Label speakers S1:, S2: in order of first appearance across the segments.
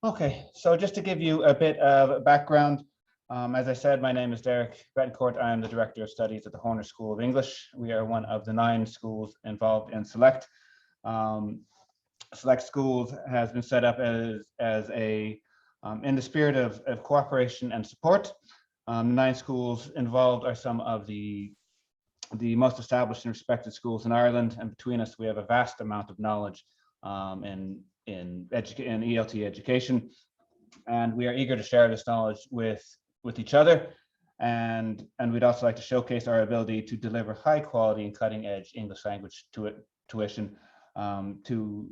S1: Okay, so just to give you a bit of background, as I said, my name is Derek Betancourt. I am the Director of Studies at the Horner School of English. We are one of the 9 schools involved in Select. Select Schools has been set up as a, in the spirit of cooperation and support. 9 schools involved are some of the most established and respected schools in Ireland, and between us we have a vast amount of knowledge in ELT education, and we are eager to share this knowledge with each other, and we'd also like to showcase our ability to deliver high quality and cutting edge English language tuition to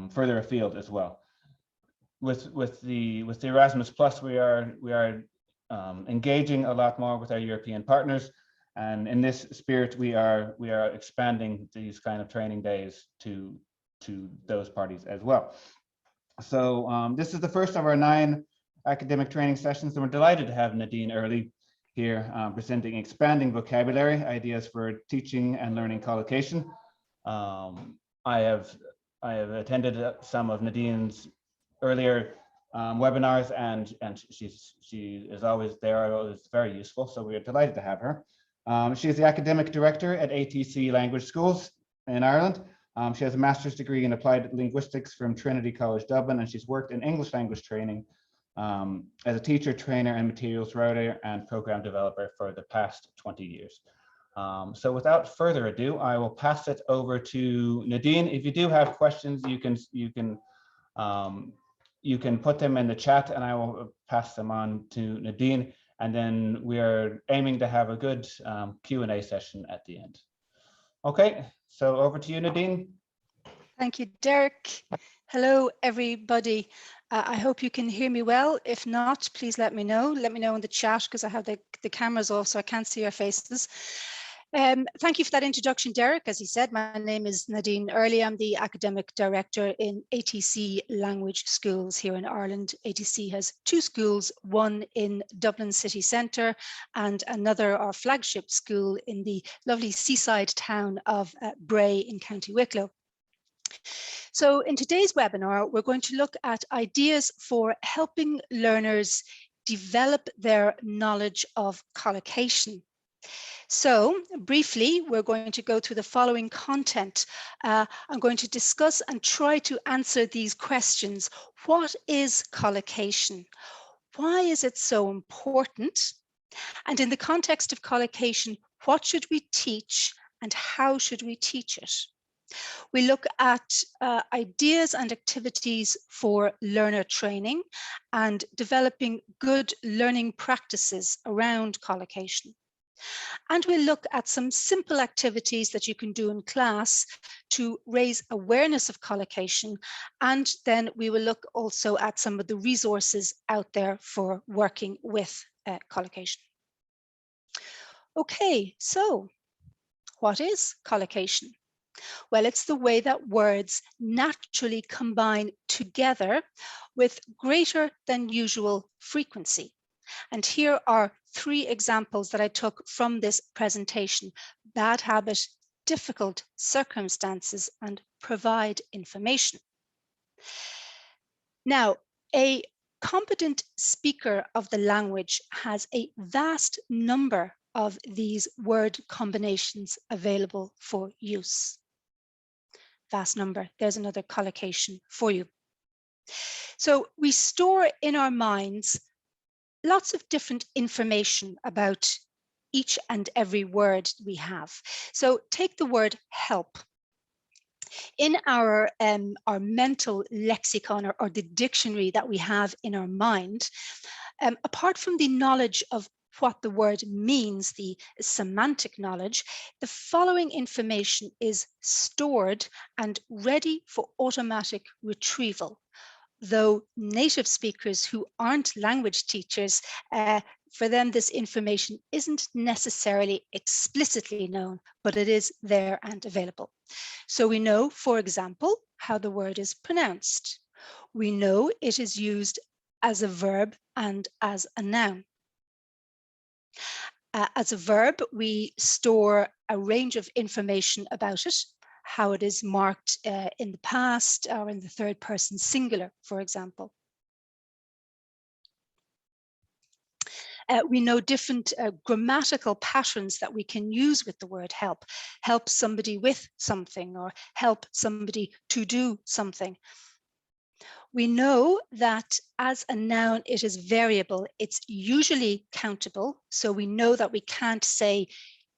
S1: further afield as well. With the Erasmus Plus, we are engaging a lot more with our European partners, and in this spirit we are expanding these kind of training days to those parties as well. So this is the first of our 9 academic training sessions, and we're delighted to have Nadine early here presenting expanding vocabulary ideas for teaching and learning collocation. I have attended some of Nadine's earlier webinars, and she is always there, always very useful. So we are delighted to have her. She is the academic director at ATC Language Schools in Ireland. She has a master's degree in Applied Linguistics from Trinity College Dublin, and she's worked in English language training as a teacher, trainer, and materials writer and program developer for the past 20 years. So without further ado, I will pass it over to Nadine. If you do have questions, you can put them in the chat, and I will pass them on to Nadine. And then we are aiming to have a good Q&A session at the end. Okay, so over to you, Nadine.
S2: Thank you, Derek. Hello, everybody. I hope you can hear me well. If not, please let me know. Let me know in the chat, because I have the cameras off, so I can't see your faces. Thank you for that introduction, Derek. As he said, my name is Nadine Early. I'm the academic director in ATC Language Schools here in Ireland. ATC has 2 schools, one in Dublin city centre and another, our flagship school, in the lovely seaside town of Bray in County Wicklow. So in today's webinar, we're going to look at ideas for helping learners develop their knowledge of collocation. So briefly, we're going to go through the following content. I'm going to discuss and try to answer these questions. What is collocation? Why is it so important? And in the context of collocation, what should we teach and how should we teach it? We look at ideas and activities for learner training and developing good learning practices around collocation. And we'll look at some simple activities that you can do in class to raise awareness of collocation. And then we will look also at some of the resources out there for working with collocation. Okay, so what is collocation? Well, it's the way that words naturally combine together with greater than usual frequency. And here are 3 examples that I took from this presentation: bad habit, difficult circumstances, and provide information. Now, a competent speaker of the language has a vast number of these word combinations available for use. Vast number. There's another collocation for you. So we store in our minds lots of different information about each and every word we have. So take the word help. In our mental lexicon or the dictionary that we have in our mind, apart from the knowledge of what the word means, the semantic knowledge, the following information is stored and ready for automatic retrieval. Though native speakers who aren't language teachers, for them this information isn't necessarily explicitly known, but it is there and available. So we know, for example, how the word is pronounced. We know it is used as a verb and as a noun. As a verb, we store a range of information about it, how it is marked in the past or in the 3rd person singular, for example. We know different grammatical patterns that we can use with the word help. Help somebody with something, or help somebody to do something. We know that as a noun, it is variable. It's usually countable. So we know that we can't say,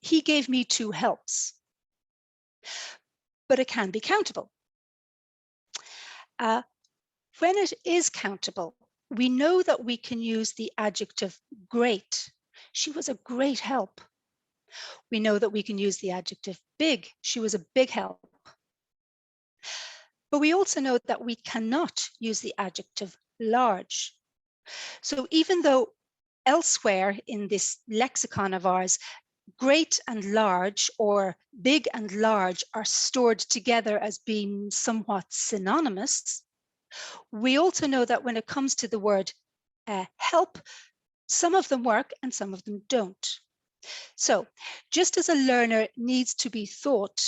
S2: he gave me 2 helps, but it can be countable. When it is countable, we know that we can use the adjective great. She was a great help. We know that we can use the adjective big. She was a big help. But we also know that we cannot use the adjective large. So even though elsewhere in this lexicon of ours, great and large or big and large are stored together as being somewhat synonymous, we also know that when it comes to the word help, some of them work and some of them don't. So just as a learner needs to be taught,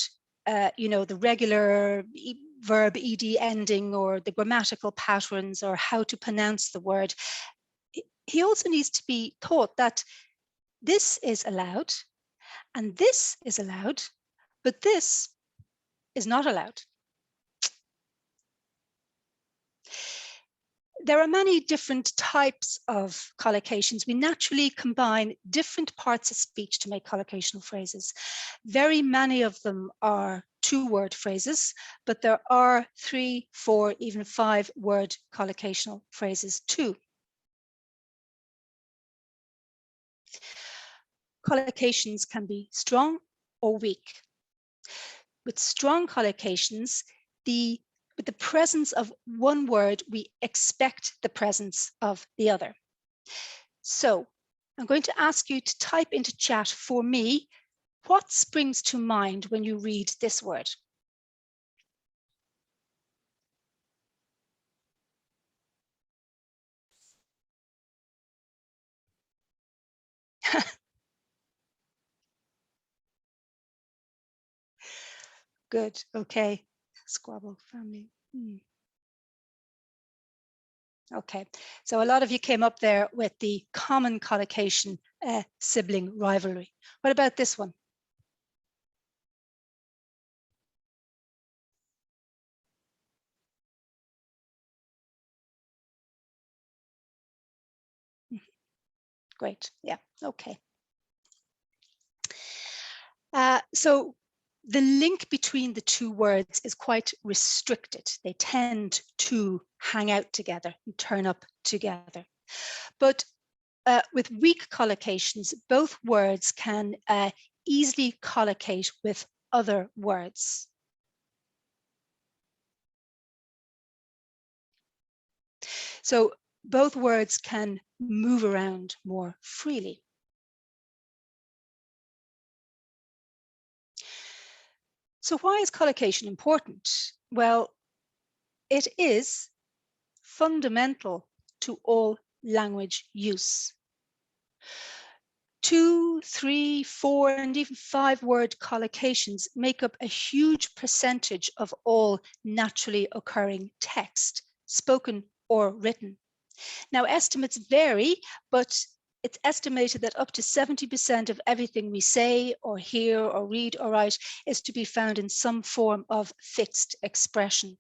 S2: the regular verb ed ending or the grammatical patterns or how to pronounce the word, he also needs to be taught that this is allowed and this is allowed, but this is not allowed. There are many different types of collocations. We naturally combine different parts of speech to make collocational phrases. Very many of them are 2-word phrases, but there are 3, 4, even 5-word collocational phrases too. Collocations can be strong or weak. With strong collocations, with the presence of one word, we expect the presence of the other. So I'm going to ask you to type into chat for me, what springs to mind when you read this word? Good, okay. Squabble, family. Okay, so a lot of you came up there with the common collocation, sibling rivalry. What about this one? Great, yeah, okay. So the link between the 2 words is quite restricted. They tend to hang out together and turn up together. But with weak collocations, both words can easily collocate with other words. So both words can move around more freely. So why is collocation important? Well, it is fundamental to all language use. 2, 3, 4, and even 5-word collocations make up a huge percentage of all naturally occurring text, spoken or written. Now, estimates vary, but it's estimated that up to 70% of everything we say or hear or read or write is to be found in some form of fixed expression.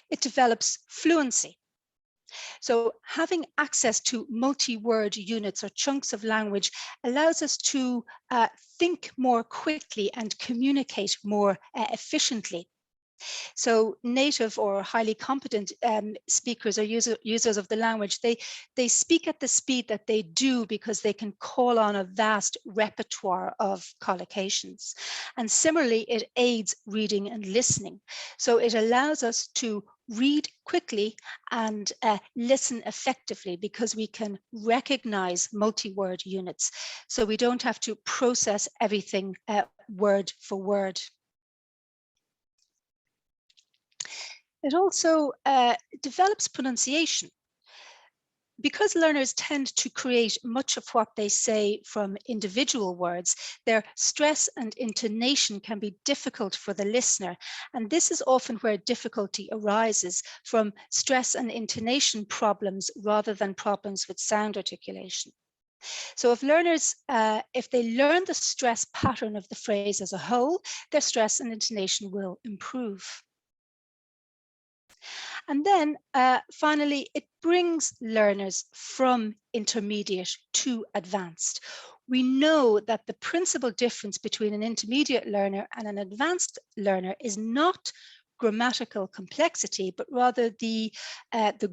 S2: It develops fluency. So having access to multi-word units or chunks of language allows us to think more quickly and communicate more efficiently. So native or highly competent speakers or users of the language, they speak at the speed that they do because they can call on a vast repertoire of collocations. And similarly, it aids reading and listening. So it allows us to read quickly and listen effectively because we can recognize multi-word units. So we don't have to process everything word for word. It also develops pronunciation. because learners tend to create much of what they say from individual words, their stress and intonation can be difficult for the listener. And this is often where difficulty arises, from stress and intonation problems rather than problems with sound articulation. So if learners, if they learn the stress pattern of the phrase as a whole, their stress and intonation will improve. And then finally, it brings learners from intermediate to advanced. We know that the principal difference between an intermediate learner and an advanced learner is not grammatical complexity, but rather the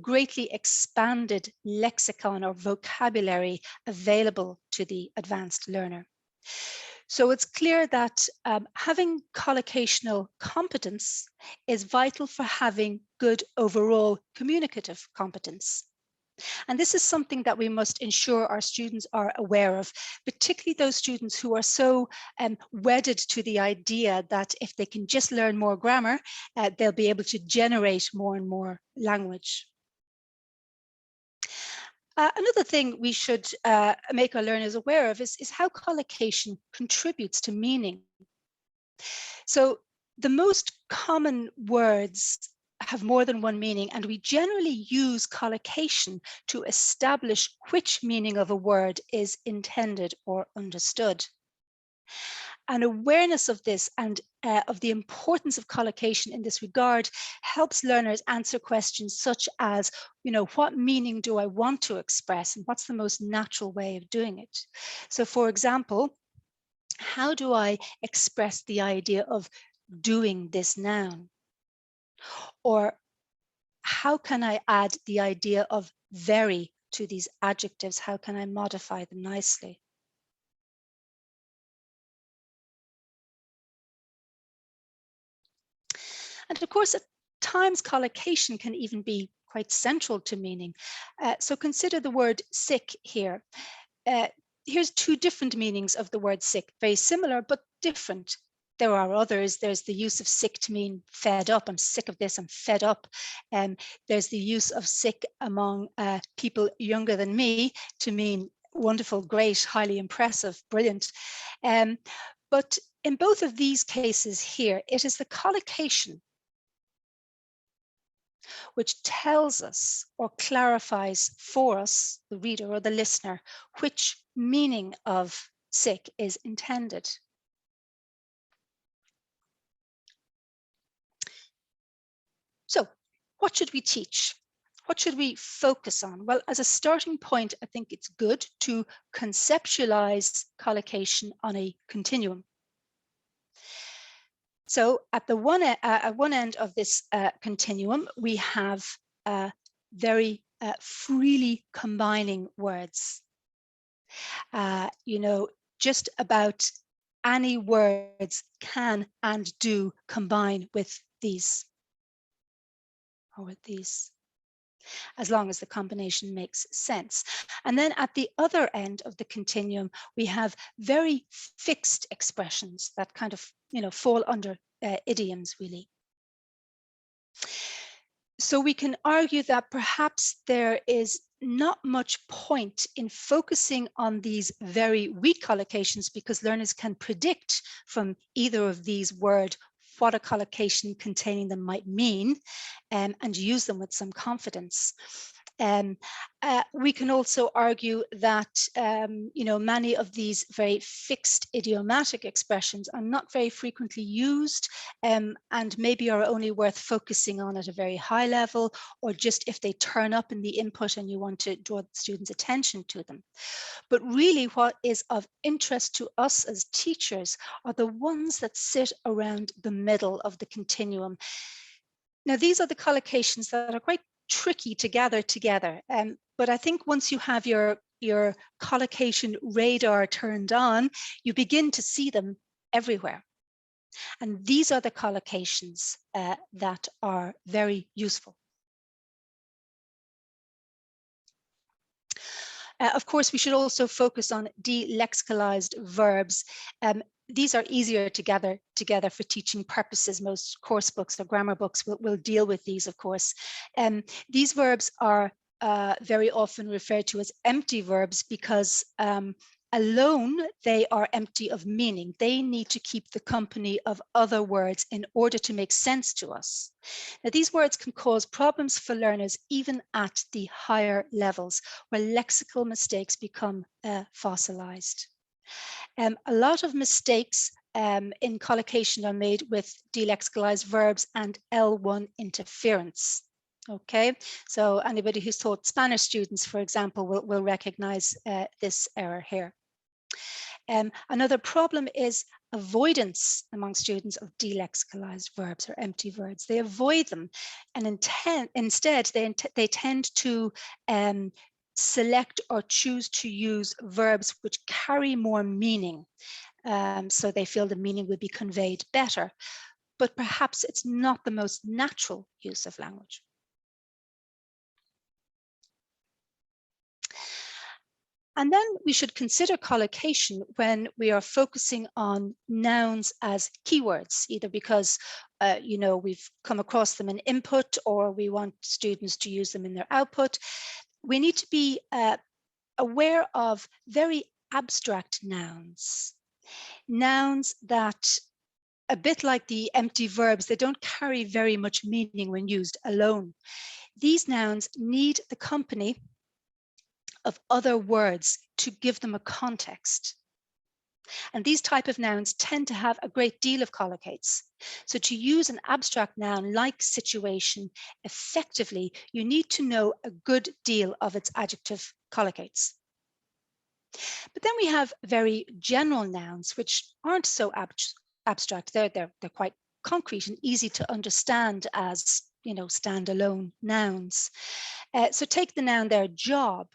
S2: greatly expanded lexicon or vocabulary available to the advanced learner. So it's clear that having collocational competence is vital for having good overall communicative competence. And this is something that we must ensure our students are aware of, particularly those students who are so wedded to the idea that if they can just learn more grammar, they'll be able to generate more and more language. Another thing we should make our learners aware of is how collocation contributes to meaning. So the most common words have more than one meaning, and we generally use collocation to establish which meaning of a word is intended or understood. An awareness of this and of the importance of collocation in this regard helps learners answer questions such as, what meaning do I want to express and what's the most natural way of doing it? So for example, how do I express the idea of doing this noun? Or how can I add the idea of very to these adjectives? How can I modify them nicely? And of course, at times collocation can even be quite central to meaning. So consider the word sick here. Here's two different meanings of the word sick, very similar but different. There are others. There's the use of sick to mean fed up. I'm sick of this, I'm fed up. There's the use of sick among people younger than me to mean wonderful, great, highly impressive, brilliant. But in both of these cases here, it is the collocation which tells us or clarifies for us, the reader or the listener, which meaning of sick is intended. So what should we teach? What should we focus on? Well, as a starting point, I think it's good to conceptualize collocation on a continuum. So at the one end of this continuum, we have very freely combining words. Just about any words can and do combine with these, or with these, as long as the combination makes sense. And then at the other end of the continuum, we have very fixed expressions that kind of, fall under idioms, really. So we can argue that perhaps there is not much point in focusing on these very weak collocations, because learners can predict from either of these words what a collocation containing them might mean, and use them with some confidence. We can also argue that many of these very fixed idiomatic expressions are not very frequently used, and maybe are only worth focusing on at a very high level, or just if they turn up in the input and you want to draw the students' attention to them. But really what is of interest to us as teachers are the ones that sit around the middle of the continuum. Now, these are the collocations that are quite tricky to gather together. But I think once you have your collocation radar turned on, you begin to see them everywhere. And these are the collocations that are very useful. Of course, we should also focus on delexicalized verbs. These are easier to gather together for teaching purposes. Most course books or grammar books will deal with these, of course. These verbs are very often referred to as empty verbs because alone they are empty of meaning. They need to keep the company of other words in order to make sense to us. Now, these words can cause problems for learners even at the higher levels where lexical mistakes become fossilized. A lot of mistakes in collocation are made with delexicalized verbs and L1 interference. Okay, so anybody who's taught Spanish students, for example, will recognize this error here. Another problem is avoidance among students of delexicalized verbs or empty verbs. They avoid them, and instead they tend to select or choose to use verbs which carry more meaning. So they feel the meaning would be conveyed better, but perhaps it's not the most natural use of language. And then we should consider collocation when we are focusing on nouns as keywords, either because we've come across them in input or we want students to use them in their output. We need to be aware of very abstract nouns, nouns that, a bit like the empty verbs, they don't carry very much meaning when used alone. These nouns need the company of other words to give them a context. And these type of nouns tend to have a great deal of collocates. So to use an abstract noun like situation effectively, you need to know a good deal of its adjective collocates. But then we have very general nouns, which aren't so abstract. They're quite concrete and easy to understand as, standalone nouns. So take the noun there, job.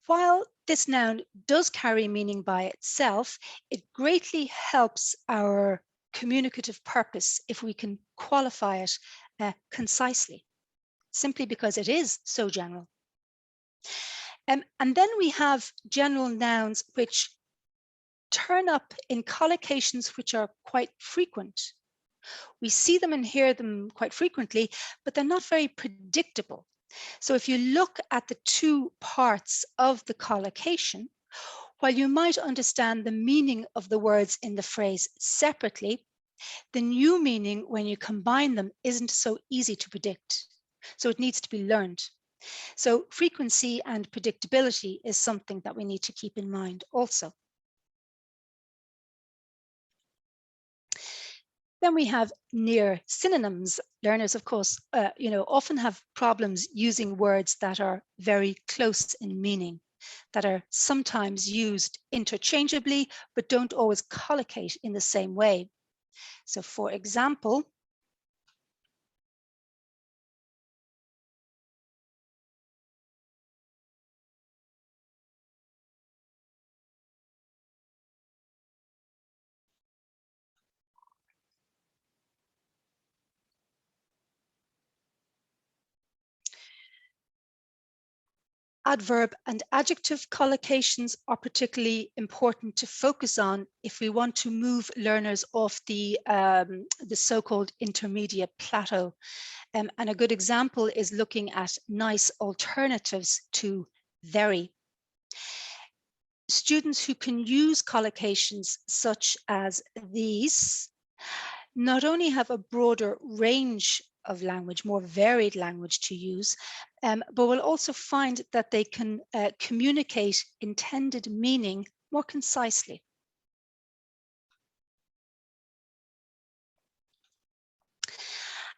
S2: While this noun does carry meaning by itself, it greatly helps our communicative purpose if we can qualify it concisely, simply because it is so general. And then we have general nouns which turn up in collocations which are quite frequent. We see them and hear them quite frequently, but they're not very predictable. So if you look at the two parts of the collocation, while you might understand the meaning of the words in the phrase separately, the new meaning when you combine them isn't so easy to predict. So it needs to be learned. So frequency and predictability is something that we need to keep in mind also. Then we have near synonyms. Learners, of course, often have problems using words that are very close in meaning, that are sometimes used interchangeably, but don't always collocate in the same way. So for example, adverb and adjective collocations are particularly important to focus on if we want to move learners off the so-called intermediate plateau. And a good example is looking at nice alternatives to very. Students who can use collocations such as these not only have a broader range of language, more varied language to use, but will also find that they can communicate intended meaning more concisely.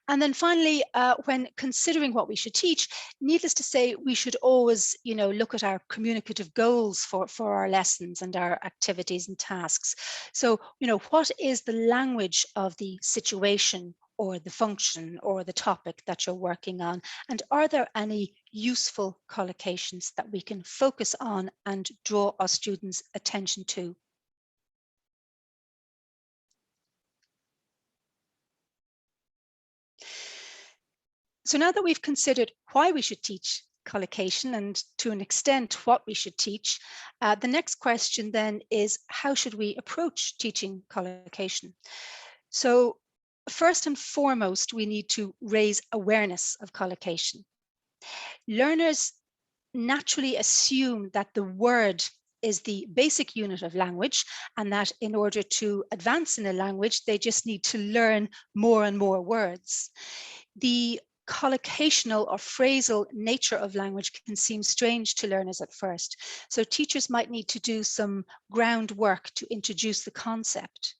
S2: And then finally, when considering what we should teach, needless to say, we should always, look at our communicative goals for our lessons and our activities and tasks. So, what is the language of the situation or the function or the topic that you're working on? And are there any useful collocations that we can focus on and draw our students' attention to? So now that we've considered why we should teach collocation and to an extent what we should teach, the next question then is how should we approach teaching collocation? So first and foremost, we need to raise awareness of collocation. Learners naturally assume that the word is the basic unit of language, and that in order to advance in a language, they just need to learn more and more words. The collocational or phrasal nature of language can seem strange to learners at first. So teachers might need to do some groundwork to introduce the concept.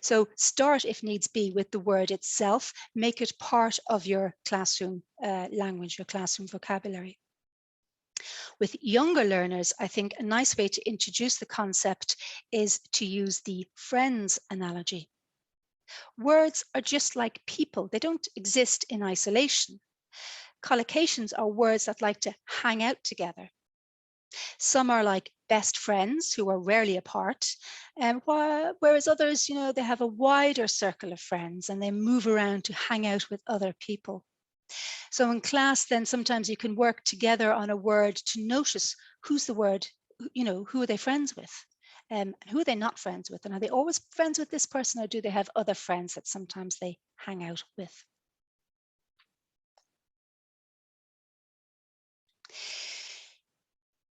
S2: So start, if needs be, with the word itself. Make it part of your classroom language, your classroom vocabulary. With younger learners, I think a nice way to introduce the concept is to use the friends analogy. Words are just like people. They don't exist in isolation. Collocations are words that like to hang out together. Some are like best friends who are rarely apart, whereas others, they have a wider circle of friends and they move around to hang out with other people. So in class, then sometimes you can work together on a word to notice who's the word, who are they friends with? Who are they not friends with? And are they always friends with this person, or do they have other friends that sometimes they hang out with?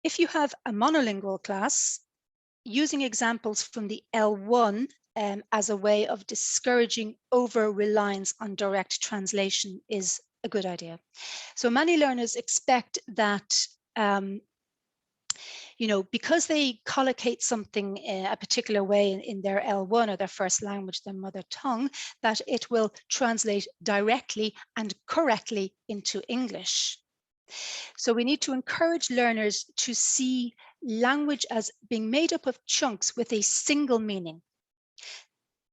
S2: If you have a monolingual class, using examples from the L1 as a way of discouraging over-reliance on direct translation is a good idea. So many learners expect that because they collocate something a particular way in their L1 or their first language, their mother tongue, that it will translate directly and correctly into English. So we need to encourage learners to see language as being made up of chunks with a single meaning,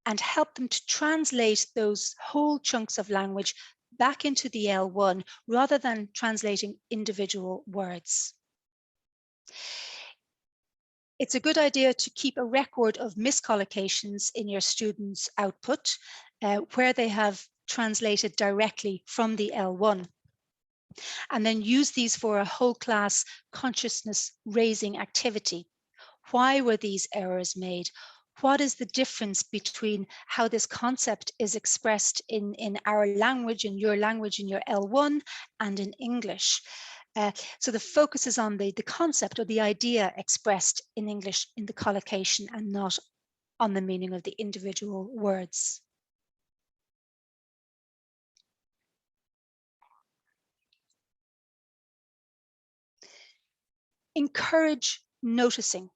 S2: and help them to translate those whole chunks of language back into the L1 rather than translating individual words. It's a good idea to keep a record of miscollocations in your students' output where they have translated directly from the L1, and then use these for a whole class consciousness raising activity. Why were these errors made? What is the difference between how this concept is expressed in our language, in your language, in your L1, and in English? So the focus is on the concept or the idea expressed in English in the collocation, and not on the meaning of the individual words. Encourage noticing.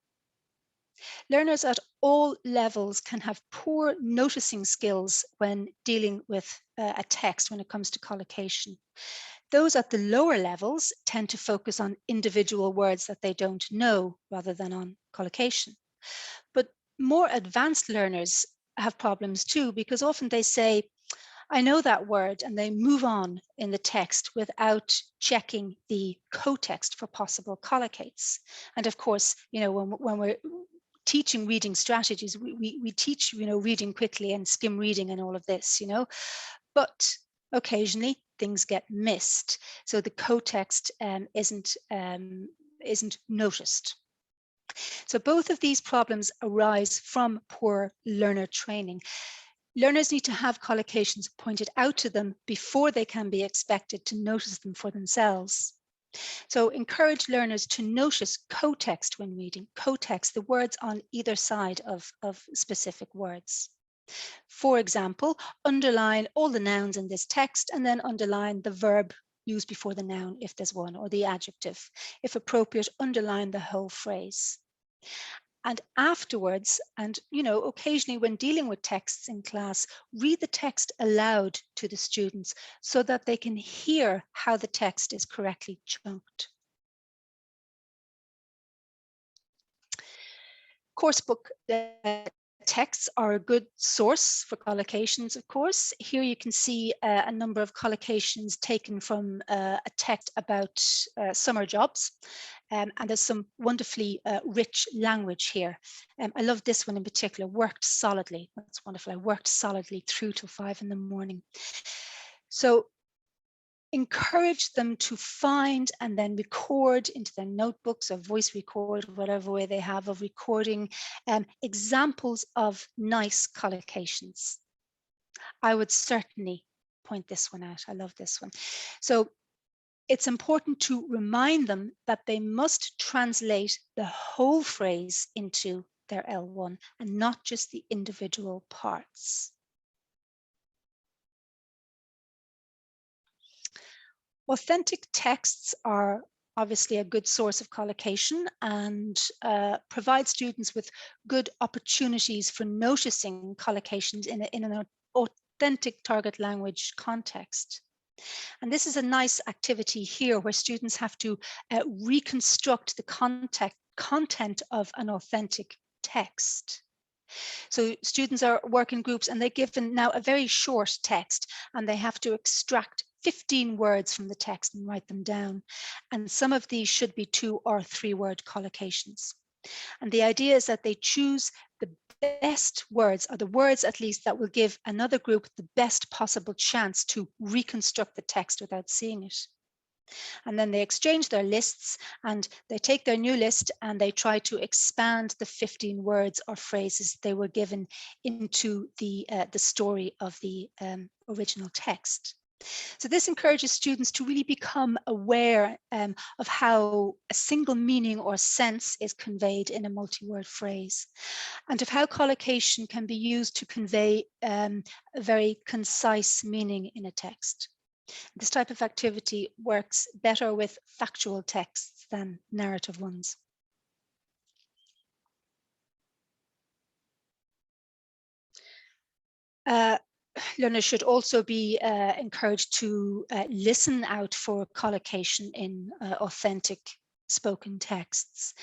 S2: Learners at all levels can have poor noticing skills when dealing with a text when it comes to collocation. Those at the lower levels tend to focus on individual words that they don't know rather than on collocation. But more advanced learners have problems too, because often they say, I know that word, and they move on in the text without checking the co-text for possible collocates. And of course, when we're teaching reading strategies, we teach, reading quickly and skim reading and all of this, but occasionally things get missed. So the co-text isn't noticed. So both of these problems arise from poor learner training. Learners need to have collocations pointed out to them before they can be expected to notice them for themselves. So encourage learners to notice co-text when reading. Co-text, the words on either side of specific words. For example, underline all the nouns in this text and then underline the verb used before the noun if there's one, or the adjective. If appropriate, underline the whole phrase. And afterwards, and occasionally when dealing with texts in class, read the text aloud to the students so that they can hear how the text is correctly chunked. Coursebook texts are a good source for collocations, of course. Here you can see a number of collocations taken from a text about summer jobs. And there's some wonderfully rich language here. I love this one in particular, worked solidly. That's wonderful. I worked solidly through till 5 in the morning. So encourage them to find and then record into their notebooks or voice record, whatever way they have of recording, examples of nice collocations. I would certainly point this one out. I love this one. So it's important to remind them that they must translate the whole phrase into their L1 and not just the individual parts. Authentic texts are obviously a good source of collocation and provide students with good opportunities for noticing collocations in an authentic target language context. And this is a nice activity here where students have to reconstruct the content of an authentic text. So students are working groups and they're given now a very short text and they have to extract 15 words from the text and write them down. And some of these should be 2 or 3 word collocations. And the idea is that they choose the best words, or the words at least that will give another group the best possible chance to reconstruct the text without seeing it. And then they exchange their lists and they take their new list and they try to expand the 15 words or phrases they were given into the story of the original text. So this encourages students to really become aware of how a single meaning or sense is conveyed in a multi-word phrase, and of how collocation can be used to convey a very concise meaning in a text. This type of activity works better with factual texts than narrative ones. Learners should also be encouraged to listen out for collocation in authentic spoken texts.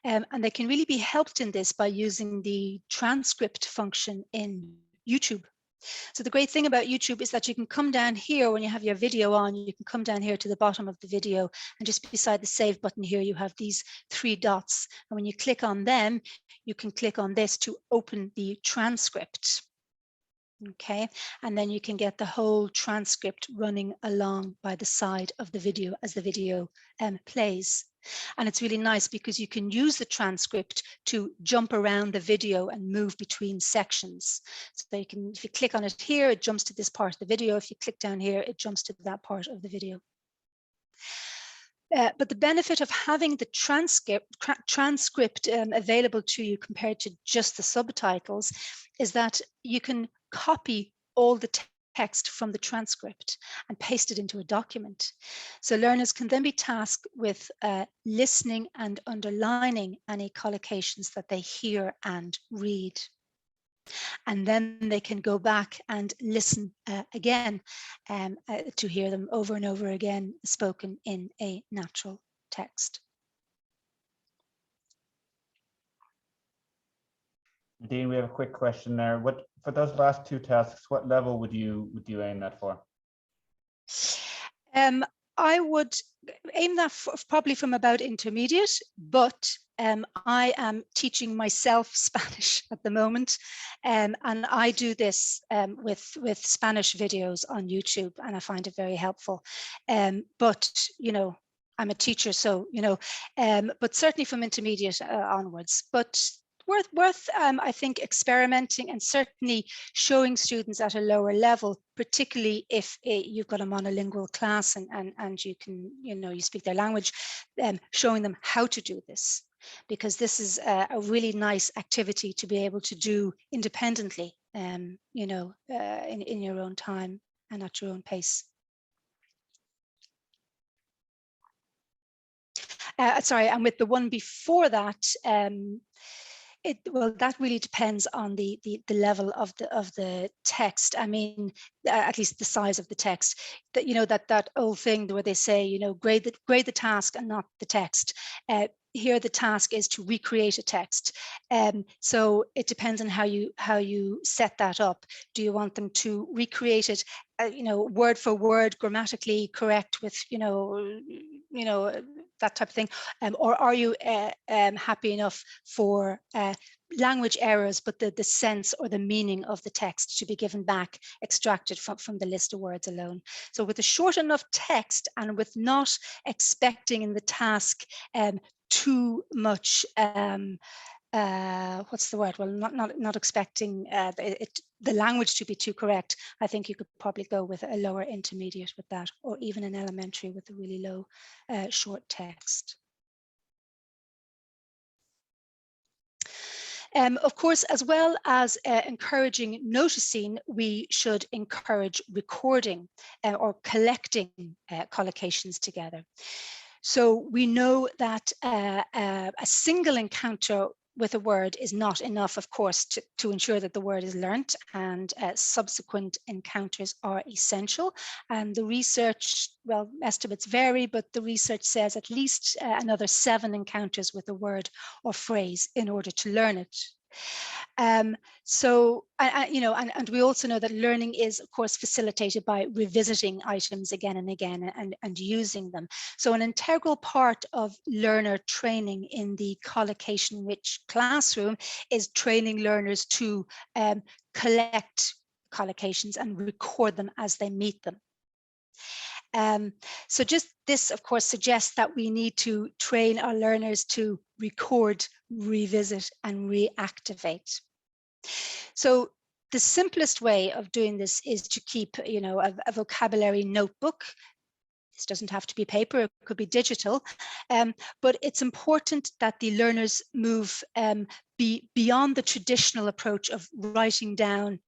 S2: And they can really be helped in this by using the transcript function in YouTube. So the great thing about YouTube is that you can come down here when you have your video on, you can come down here to the bottom of the video, and just beside the save button here, you have these 3 dots. And when you click on them, you can click on this to open the transcript. Okay, and then you can get the whole transcript running along by the side of the video as the video plays. And it's really nice because you can use the transcript to jump around the video and move between sections. So you can, if you click on it here, it jumps to this part of the video. If you click down here, it jumps to that part of the video. But the benefit of having the transcript available to you compared to just the subtitles is that you can copy all the text from the transcript and paste it into a document. So learners can then be tasked with listening and underlining any collocations that they hear and read. And then they can go back and listen again to hear them over and over again spoken in a natural text.
S1: Nadine, we have a quick question there. What, for those last 2 tasks, what level would you aim that for?
S2: I would aim that probably from about intermediate, but I am teaching myself Spanish at the moment, and I do this with Spanish videos on YouTube, and I find it very helpful. But you know, I'm a teacher, so you know, but certainly from intermediate onwards. But worth I think experimenting and certainly showing students at a lower level, particularly if you've got a monolingual class and you can, you know, you speak their language, showing them how to do this, because this is a really nice activity to be able to do independently, you know, in your own time and at your own pace. Sorry, and with the one before that, well, that really depends on the level of the text. I mean, at least the size of the text. That, you know, that old thing where they say, you know, grade the task and not the text. Here the task is to recreate a text. So it depends on how you set that up. Do you want them to recreate it, you know, word for word, grammatically correct with, you know, that type of thing, or are you happy enough for language errors, but the sense or the meaning of the text to be given back, extracted from the list of words alone? So with a short enough text and with not expecting in the task too much what's the word? Well, not expecting the language to be too correct. I think you could probably go with a lower intermediate with that, or even an elementary with a really low short text. Of course, as well as encouraging noticing, we should encourage recording or collecting collocations together. So we know that a single encounter with a word is not enough, of course, to ensure that the word is learnt, and subsequent encounters are essential. And the research, well, estimates vary, but the research says at least another 7 encounters with a word or phrase in order to learn it. So, you know, and we also know that learning is, of course, facilitated by revisiting items again and again and using them. So an integral part of learner training in the collocation-rich classroom is training learners to collect collocations and record them as they meet them. So just this, of course, suggests that we need to train our learners to record, revisit, and reactivate. So the simplest way of doing this is to keep, you know, a vocabulary notebook. This doesn't have to be paper, it could be digital, but it's important that the learners move beyond the traditional approach of writing down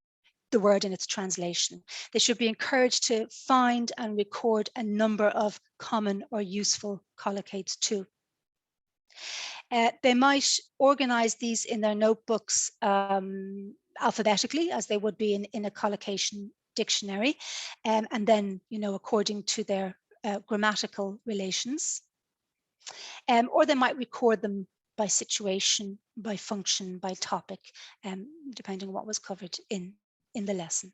S2: the word in its translation. They should be encouraged to find and record a number of common or useful collocates too. They might organize these in their notebooks alphabetically, as they would be in a collocation dictionary, and then, you know, according to their grammatical relations. Or they might record them by situation, by function, by topic, depending on what was covered in the lesson.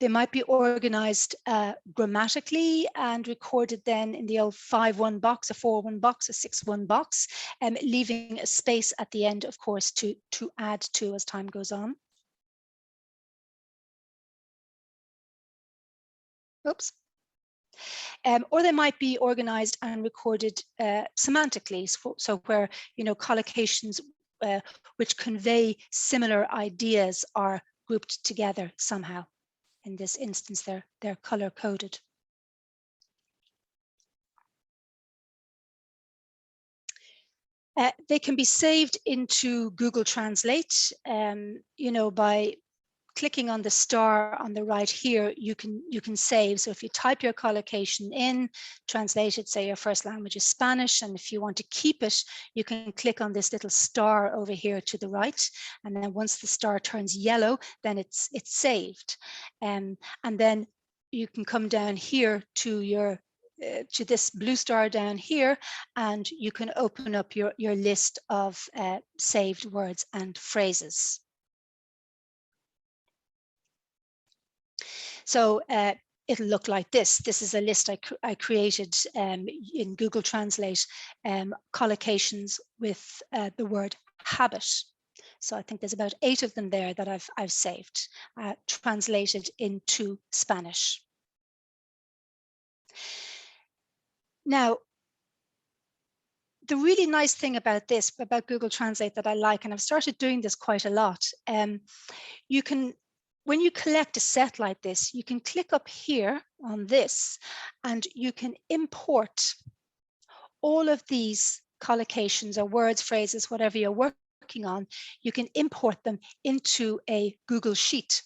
S2: They might be organized grammatically and recorded then in the old 5-1 box, a 4-1 box, a 6-1 box, leaving a space at the end, of course, to add to as time goes on. Oops. Or they might be organized and recorded semantically, so where, you know, collocations which convey similar ideas are grouped together somehow. In this instance, they're color coded. They can be saved into Google Translate, you know, by clicking on the star on the right here. You can save. So if you type your collocation in, translate it, say your first language is Spanish, and if you want to keep it, you can click on this little star over here to the right, and then once the star turns yellow, then it's saved. And then you can come down here to your to this blue star down here, and you can open up your list of saved words and phrases. So it'll look like this. This is a list I created in Google Translate, collocations with the word habit. So I think there's about 8 of them there that I've saved, translated into Spanish. Now, the really nice thing about this, about Google Translate that I like, and I've started doing this quite a lot, you can, when you collect a set like this, you can click up here on this and you can import all of these collocations or words, phrases, whatever you're working on, you can import them into a Google Sheet.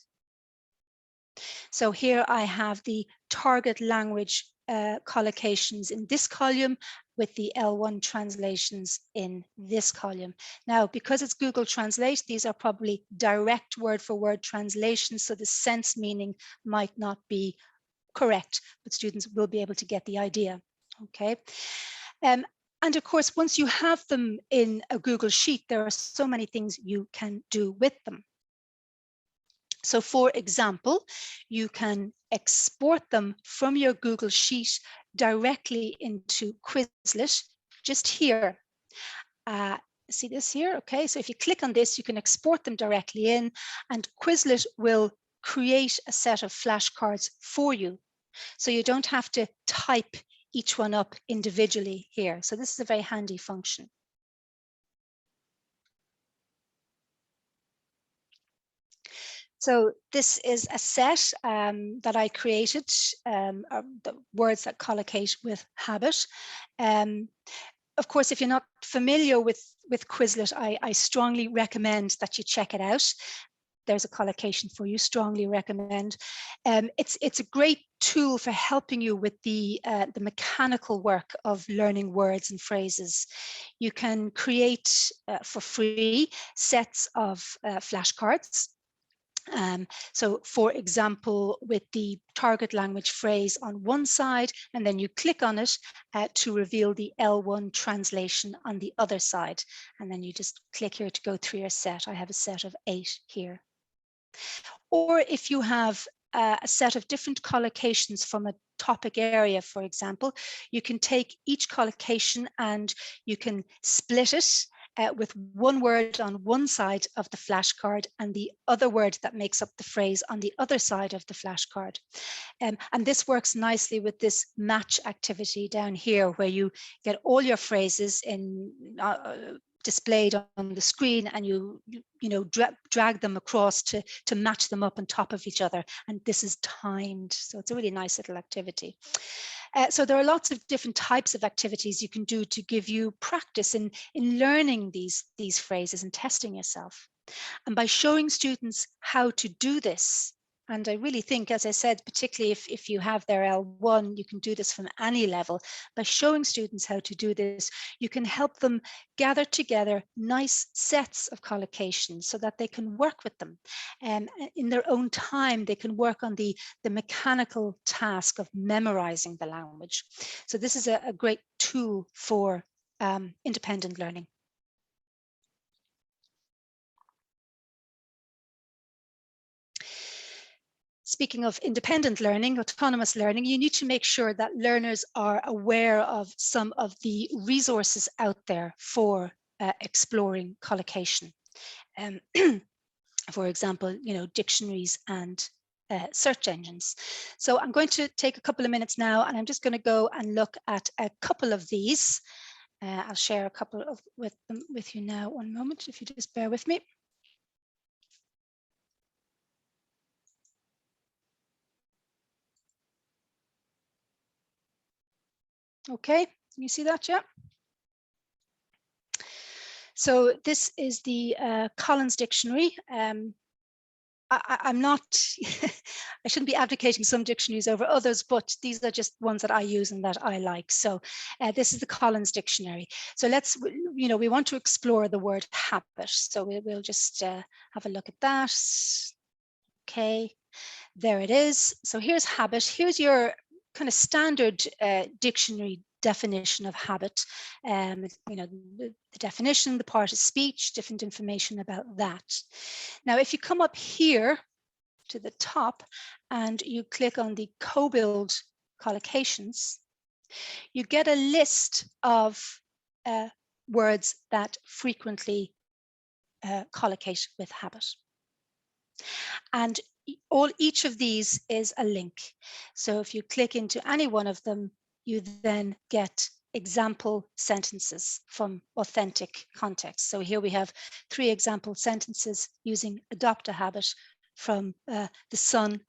S2: So here I have the target language collocations in this column with the L1 translations in this column. Now, because it's Google Translate, these are probably direct word for word translations, so the sense meaning might not be correct, but students will be able to get the idea, okay? And of course, once you have them in a Google Sheet, there are so many things you can do with them. So for example, you can export them from your Google Sheet directly into Quizlet, just here. See this here? Okay, so if you click on this, you can export them directly in, and Quizlet will create a set of flashcards for you. So you don't have to type each one up individually here. So this is a very handy function. So this is a set that I created, the words that collocate with habit. Of course, if you're not familiar with Quizlet, I strongly recommend that you check it out. There's a collocation for you, strongly recommend. It's a great tool for helping you with the mechanical work of learning words and phrases. You can create for free sets of flashcards. So for example, with the target language phrase on one side, and then you click on it to reveal the L1 translation on the other side. And then you just click here to go through your set. I have a set of 8 here. Or if you have a set of different collocations from a topic area, for example, you can take each collocation and you can split it with one word on one side of the flashcard and the other word that makes up the phrase on the other side of the flashcard. And this works nicely with this match activity down here, where you get all your phrases in displayed on the screen, and you drag them across to match them up on top of each other, and this is timed, so it's a really nice little activity. So there are lots of different types of activities you can do to give you practice in learning these phrases and testing yourself. And by showing students how to do this, and I really think, as I said, particularly if you have their L1, you can do this from any level. By showing students how to do this, you can help them gather together nice sets of collocations so that they can work with them. And in their own time, they can work on the mechanical task of memorizing the language. So this is a great tool for independent learning. Speaking of independent learning, autonomous learning, you need to make sure that learners are aware of some of the resources out there for exploring collocation. For example, dictionaries and search engines. So I'm going to take a couple of minutes now, and I'm just going to go and look at a couple of these. I'll share a couple of with you now. One moment, if you just bear with me. Okay, you see that, yeah? So this is the Collins Dictionary. I'm not, I shouldn't be advocating some dictionaries over others, but these are just ones that I use and that I like. So this is the Collins Dictionary. So let's, we want to explore the word habit. So we'll just have a look at that. Okay, there it is. So here's habit. Here's your kind of standard dictionary definition of habit. The definition, the part of speech, different information about that. Now, if you come up here to the top and you click on the co-build collocations, you get a list of words that frequently collocate with habit. And each of these is a link. So if you click into any one of them, you then get example sentences from authentic context. So here we have 3 example sentences using adopt a habit from the Sun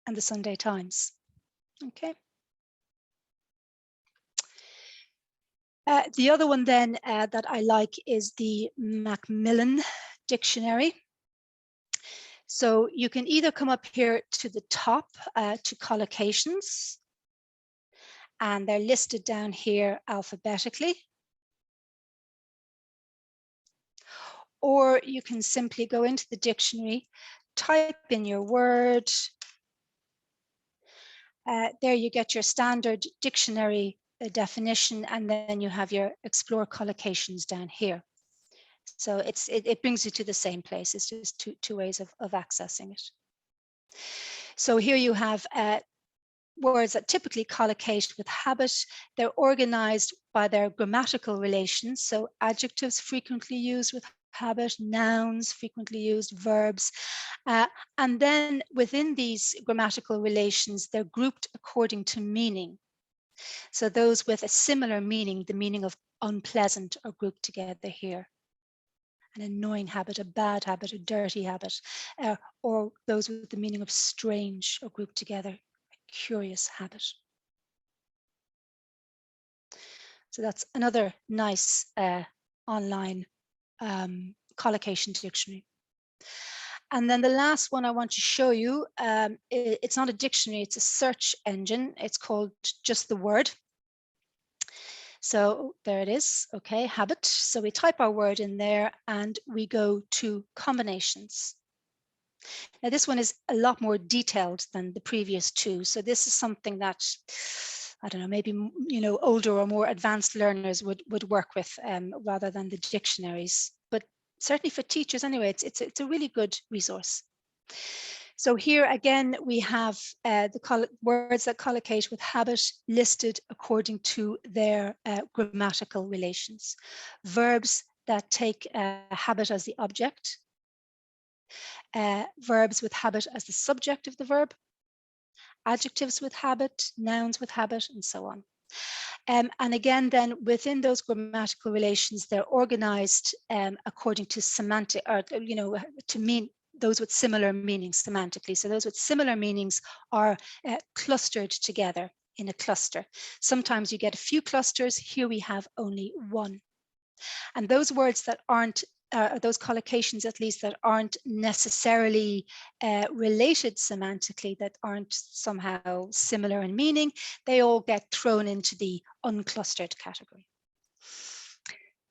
S2: and the Sunday Times. Okay. The other one then that I like is the Macmillan Dictionary. So you can either come up here to the top to collocations, and they're listed down here alphabetically. Or you can simply go into the dictionary, type in your word. There you get your standard dictionary definition, and then you have your explore collocations down here. So it brings you to the same place. It's just two ways of accessing it. So here you have words that typically collocate with habit. They're organized by their grammatical relations. So adjectives frequently used with habit, nouns frequently used, verbs. And then within these grammatical relations, they're grouped according to meaning. So those with a similar meaning, the meaning of unpleasant, are grouped together here. An annoying habit, a bad habit, a dirty habit, or those with the meaning of strange are grouped together, a curious habit. So that's another nice online collocation dictionary. And then the last one I want to show you, it's not a dictionary, it's a search engine. It's called Just the Word. So there it is, okay, habit. So we type our word in there and we go to combinations. Now this one is a lot more detailed than the previous two. So this is something that, I don't know, maybe, you know, older or more advanced learners would work with rather than the dictionaries. But certainly for teachers anyway, it's a really good resource. So here again, we have the words that collocate with habit listed according to their grammatical relations. Verbs that take habit as the object, verbs with habit as the subject of the verb, adjectives with habit, nouns with habit, and so on. And again, then within those grammatical relations, they're organized according to semantic, or, you know, to mean those with similar meanings semantically. So those with similar meanings are clustered together in a cluster. Sometimes you get a few clusters. Here we have only one. And those words that aren't, those collocations at least, that aren't necessarily related semantically, that aren't somehow similar in meaning, they all get thrown into the unclustered category.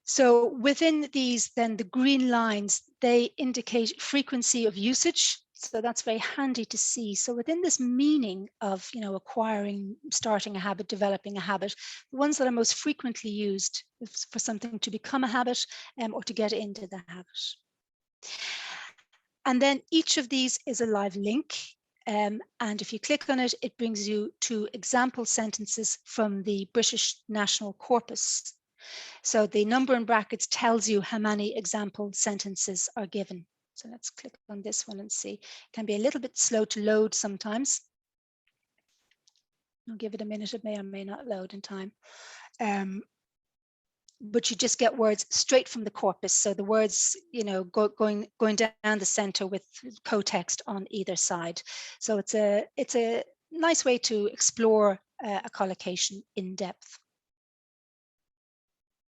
S2: So within these, then the green lines, they indicate frequency of usage. So that's very handy to see. So within this meaning of, you know, acquiring, starting a habit, developing a habit, the ones that are most frequently used for something to become a habit or to get into the habit. And then each of these is a live link. And if you click on it, it brings you to example sentences from the British National Corpus. So the number in brackets tells you how many example sentences are given. So let's click on this one and see. It can be a little bit slow to load sometimes. I'll give it a minute. It may or may not load in time. But you just get words straight from the corpus. So the words, you know, going down the center with co-text on either side. So it's a nice way to explore a collocation in depth.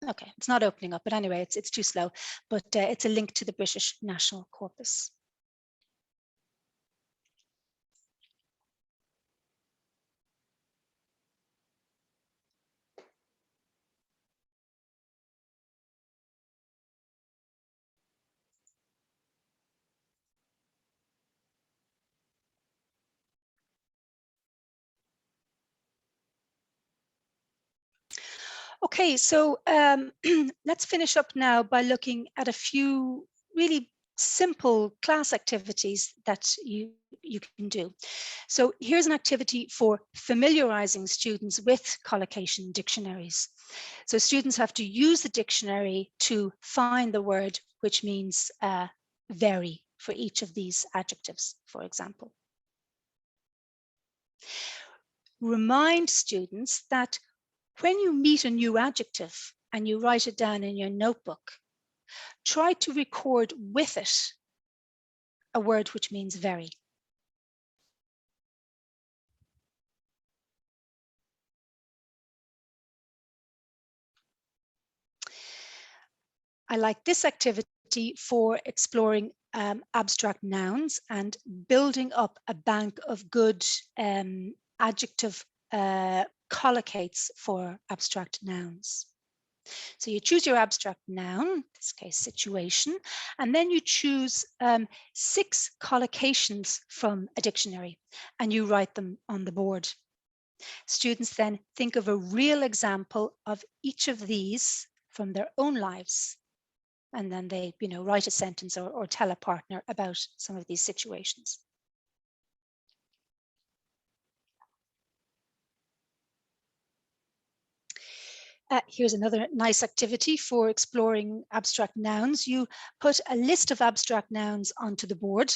S2: Okay, it's not opening up, but anyway, it's too slow, but it's a link to the British National Corpus. Okay, so let's finish up now by looking at a few really simple class activities that you can do. So here's an activity for familiarizing students with collocation dictionaries. So students have to use the dictionary to find the word which means very for each of these adjectives, for example. Remind students that when you meet a new adjective and you write it down in your notebook, try to record with it a word which means very. I like this activity for exploring abstract nouns and building up a bank of good adjective collocates for abstract nouns. So you choose your abstract noun, in this case situation, and then you choose 6 collocations from a dictionary and you write them on the board. Students then think of a real example of each of these from their own lives. And then they, you know, write a sentence or tell a partner about some of these situations. Here's another nice activity for exploring abstract nouns. You put a list of abstract nouns onto the board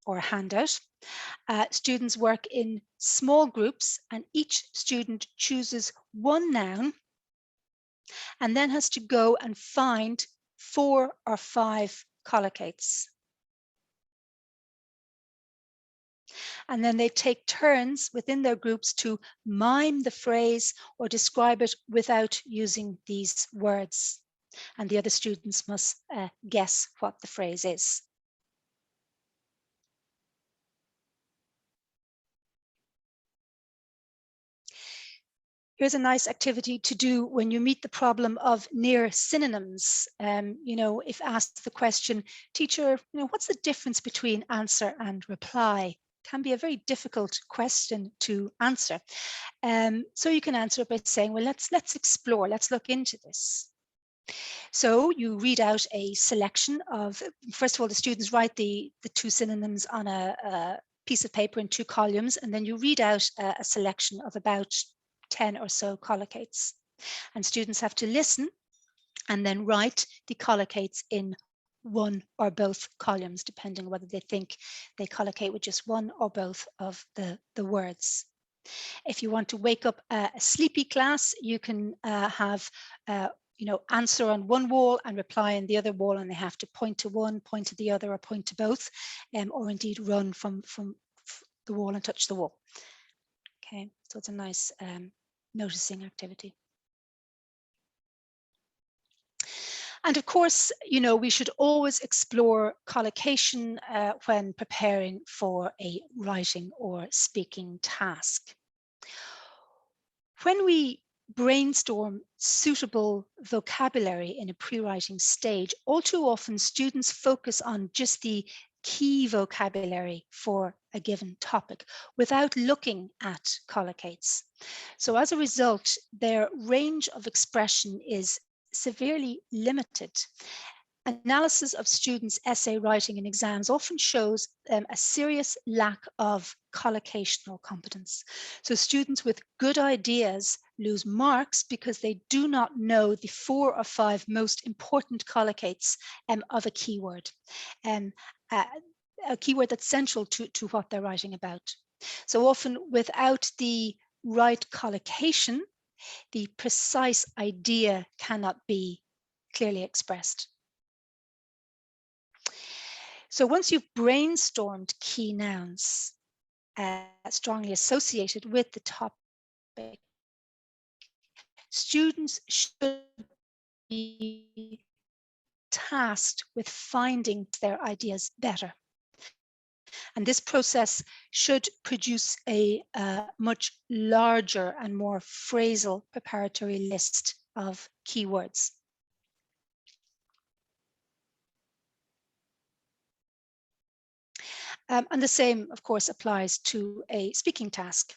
S2: or a handout. Students work in small groups and each student chooses one noun and then has to go and find 4 or 5 collocates. And then they take turns within their groups to mime the phrase or describe it without using these words. And the other students must guess what the phrase is. Here's a nice activity to do when you meet the problem of near synonyms. You know, if asked the question, teacher, you know, what's the difference between answer and reply? Can be a very difficult question to answer. So you can answer it by saying, well, let's explore, let's look into this. So you read out a selection of, first of all, the students write the 2 synonyms on a piece of paper in 2 columns, and then you read out a selection of about 10 or so collocates. And students have to listen and then write the collocates in 1 or both columns, depending on whether they think they collocate with just 1 or both of the words. If you want to wake up a sleepy class, you can have you know, answer on one wall and reply on the other wall, and they have to point to one, point to the other, or point to both, or indeed run from the wall and touch the wall. Okay, so it's a nice noticing activity. And of course, you know, we should always explore collocation when preparing for a writing or speaking task. When we brainstorm suitable vocabulary in a pre-writing stage, all too often students focus on just the key vocabulary for a given topic without looking at collocates. So as a result, their range of expression is severely limited. Analysis of students' essay writing in exams often shows a serious lack of collocational competence. So students with good ideas lose marks because they do not know the 4 or 5 most important collocates of a keyword, a keyword that's central to what they're writing about. So often without the right collocation, the precise idea cannot be clearly expressed. So once you've brainstormed key nouns strongly associated with the topic, students should be tasked with finding their ideas better. And this process should produce a much larger and more phrasal preparatory list of keywords. And the same, of course, applies to a speaking task.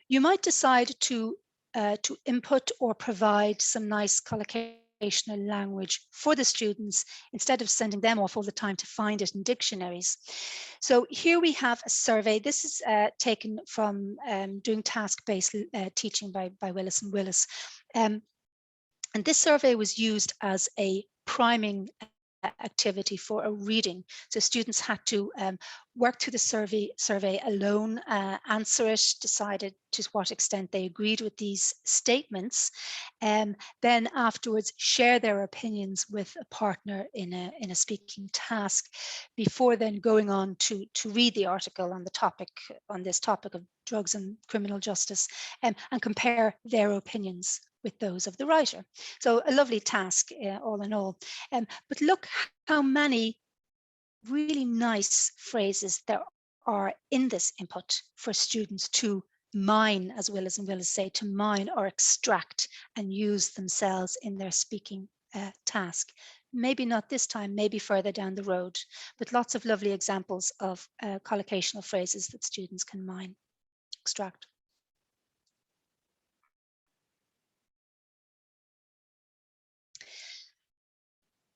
S2: You might decide to input or provide some nice collocational language for the students instead of sending them off all the time to find it in dictionaries. So here we have a survey. This is taken from doing task-based teaching by Willis and Willis. And this survey was used as a priming activity for a reading. So students had to work through the survey alone, answer it, decided to what extent they agreed with these statements, and then afterwards share their opinions with a partner in a speaking task before then going on to read the article on this topic of drugs and criminal justice, and compare their opinions with those of the writer. So a lovely task all in all. But look how many really nice phrases there are in this input for students to mine, as Willis and Willis say, to mine or extract and use themselves in their speaking task. Maybe not this time, maybe further down the road, but lots of lovely examples of collocational phrases that students can mine, extract.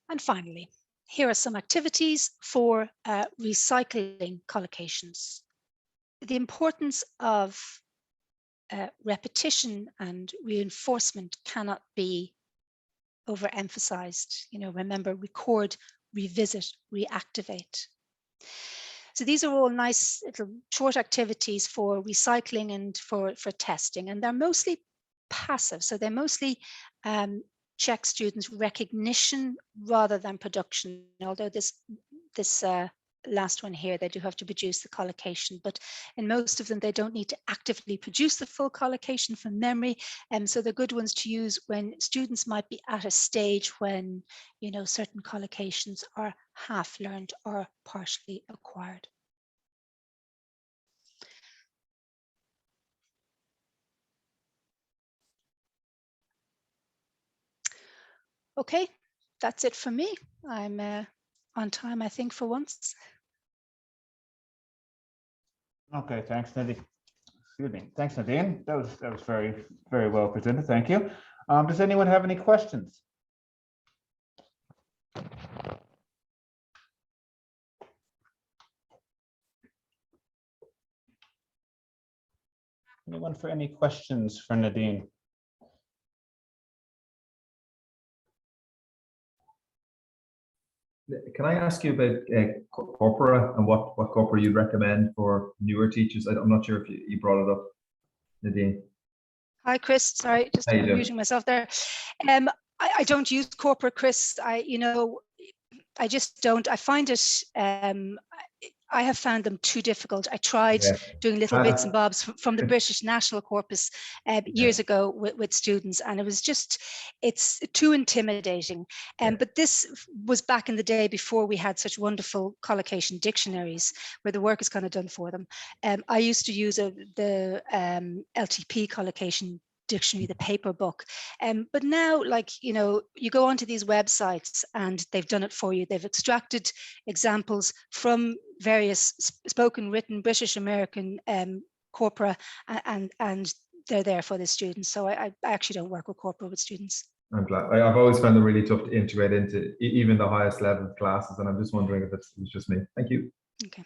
S2: And finally, here are some activities for recycling collocations. The importance of repetition and reinforcement cannot be overemphasized. You know, remember, record, revisit, reactivate. So these are all nice little short activities for recycling and for testing, and they're mostly passive. So they mostly check students' recognition rather than production, although this last one here, they do have to produce the collocation, but in most of them, they don't need to actively produce the full collocation from memory. And so they're good ones to use when students might be at a stage when, you know, certain collocations are half learned or partially acquired. Okay, that's it for me. I'm on time, I think, for once.
S1: Okay, thanks, Nadine. Excuse me. Thanks, Nadine. That was very, very well presented. Thank you. Does anyone have any questions? Anyone for any questions for Nadine?
S3: Can I ask you about corpora and what corpora you'd recommend for newer teachers? I'm not sure if you brought it up, Nadine.
S2: Hi, Chris. Sorry, just muting myself there. I don't use corpora, Chris. I just don't. I find it. I have found them too difficult. I tried doing little bits and bobs from the British National Corpus years ago with students, and it's too intimidating. But this was back in the day before we had such wonderful collocation dictionaries where the work is kind of done for them. I used to use the LTP collocation dictionary, the paper book, but now, like, you know, you go onto these websites and they've done it for you. They've extracted examples from various spoken, written, British, American corpora, and they're there for the students. So I actually don't work with corpora with students.
S3: I'm glad. I've always found them really tough to integrate into even the highest level of classes, and I'm just wondering if it's just me. Thank you.
S2: Okay.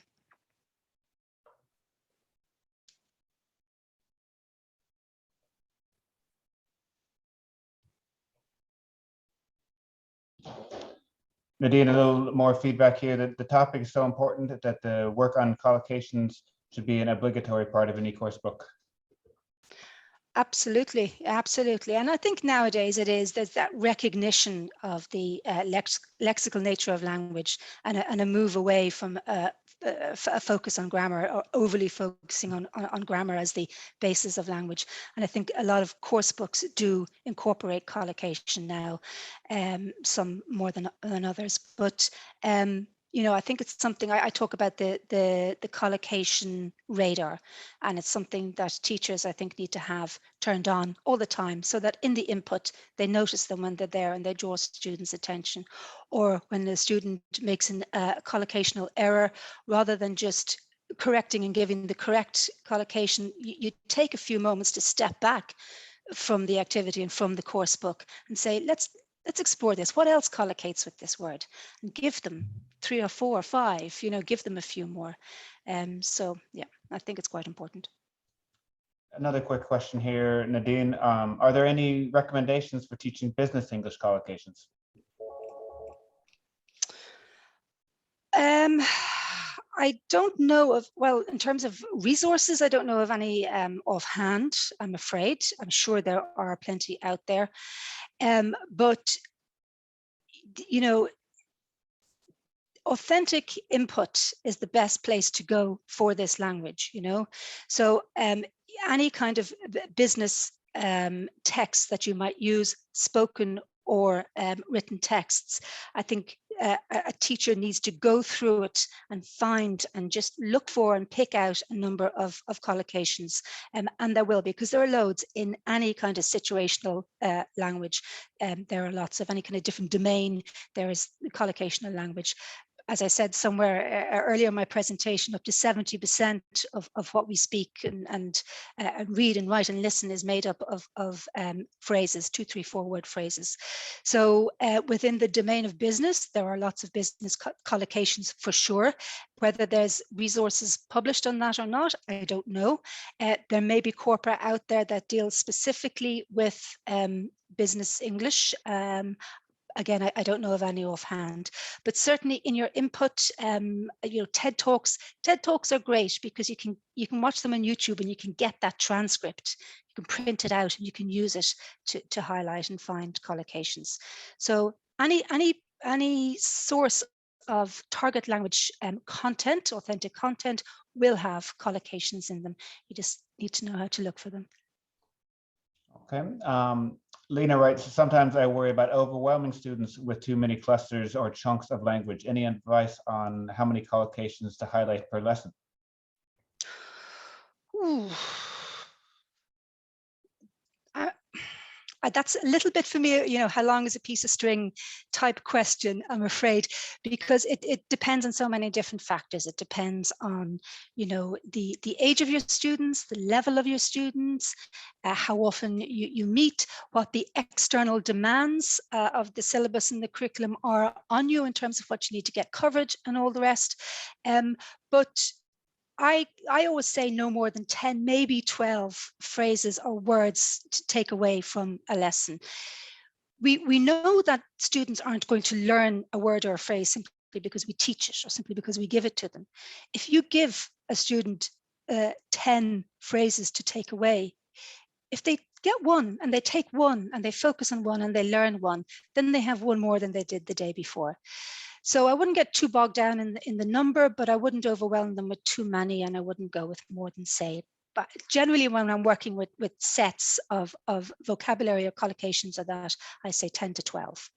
S1: Nadine, a little more feedback here. That the topic is so important that the work on collocations should be an obligatory part of any course book.
S2: Absolutely, absolutely. And I think nowadays there's that recognition of the lexical nature of language and a move away from a focus on grammar, or overly focusing on grammar as the basis of language. And I think a lot of course books do incorporate collocation now, some more than others. But you know, I think it's something I talk about the collocation radar, and it's something that teachers, I think, need to have turned on all the time, so that in the input they notice them when they're there and they draw students' attention. Or when the student makes a collocational error, rather than just correcting and giving the correct collocation, you take a few moments to step back from the activity and from the course book and say, let's explore this. What else collocates with this word? And give them 3 or 4 or 5, you know, give them a few more. So yeah, I think it's quite important.
S1: Another quick question here, Nadine. Are there any recommendations for teaching business English collocations?
S2: I don't know of, well, in terms of resources, I don't know of any offhand, I'm afraid. I'm sure there are plenty out there. But, you know, authentic input is the best place to go for this language, you know. So any kind of business text that you might use, spoken or written texts, I think a teacher needs to go through it and find and just look for and pick out a number of collocations, and there will be, because there are loads in any kind of situational language. There are lots of any kind of different domain. There is collocational language. As I said somewhere earlier in my presentation, up to 70% of what we speak and read and write and listen is made up of phrases, 2, 3, 4 word phrases. So within the domain of business, there are lots of business collocations for sure. Whether there's resources published on that or not, I don't know. There may be corpora out there that deals specifically with business English. again, I don't know of any offhand, but certainly in your input, TED Talks are great because you can watch them on YouTube and you can get that transcript. You can print it out and you can use it to highlight and find collocations. So any source of target language content, authentic content, will have collocations in them. You just need to know how to look for them.
S1: Okay. Lena writes, sometimes I worry about overwhelming students with too many clusters or chunks of language. Any advice on how many collocations to highlight per lesson?
S2: Ooh. That's a little bit for me, how long is a piece of string type question, I'm afraid, because it depends on so many different factors. It depends on, the age of your students, the level of your students, how often you meet, what the external demands of the syllabus and the curriculum are on you in terms of what you need to get covered and all the rest. But I always say no more than 10, maybe 12 phrases or words to take away from a lesson. We know that students aren't going to learn a word or a phrase simply because we teach it or simply because we give it to them. If you give a student 10 phrases to take away, if they get one and they take one and they focus on one and they learn one, then they have one more than they did the day before. So I wouldn't get too bogged down in the number, but I wouldn't overwhelm them with too many, and I wouldn't go with more than, say, but generally when I'm working with sets of vocabulary or collocations of that, I say 10 to 12.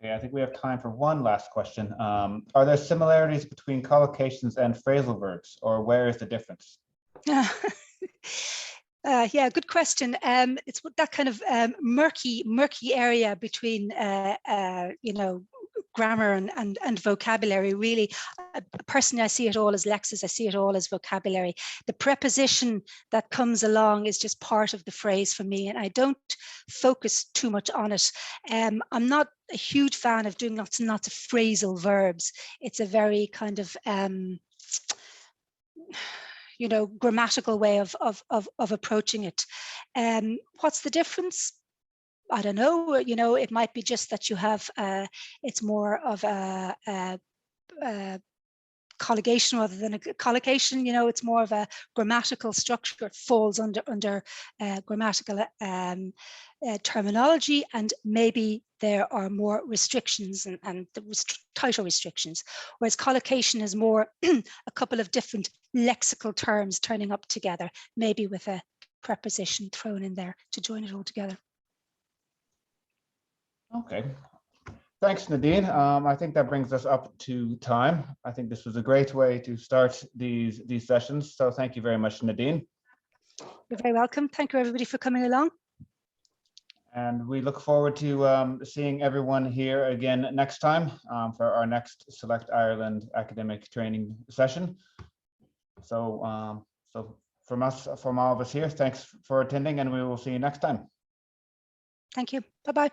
S1: Okay, I think we have time for one last question. Are there similarities between collocations and phrasal verbs, or where is the difference?
S2: Yeah, good question. It's that kind of murky area between grammar and vocabulary. Really, personally, I see it all as lexis. I see it all as vocabulary. The preposition that comes along is just part of the phrase for me, and I don't focus too much on it. I'm not a huge fan of doing lots and lots of phrasal verbs. It's a very kind of grammatical way of approaching it. What's the difference? I don't know. It might be just that you have it's more of a collocation rather than a collocation. It's more of a grammatical structure. It falls under grammatical terminology, and maybe there are more restrictions and tighter restrictions, whereas collocation is more a couple of different lexical terms turning up together, maybe with a preposition thrown in there to join it all together.
S1: Okay. Thanks, Nadine. I think that brings us up to time. I think this was a great way to start these sessions. So thank you very much, Nadine.
S2: You're very welcome. Thank you, everybody, for coming along.
S1: And we look forward to seeing everyone here again next time for our next Select Ireland academic training session. So, from all of us here, thanks for attending, and we will see you next time.
S2: Thank you. Bye-bye.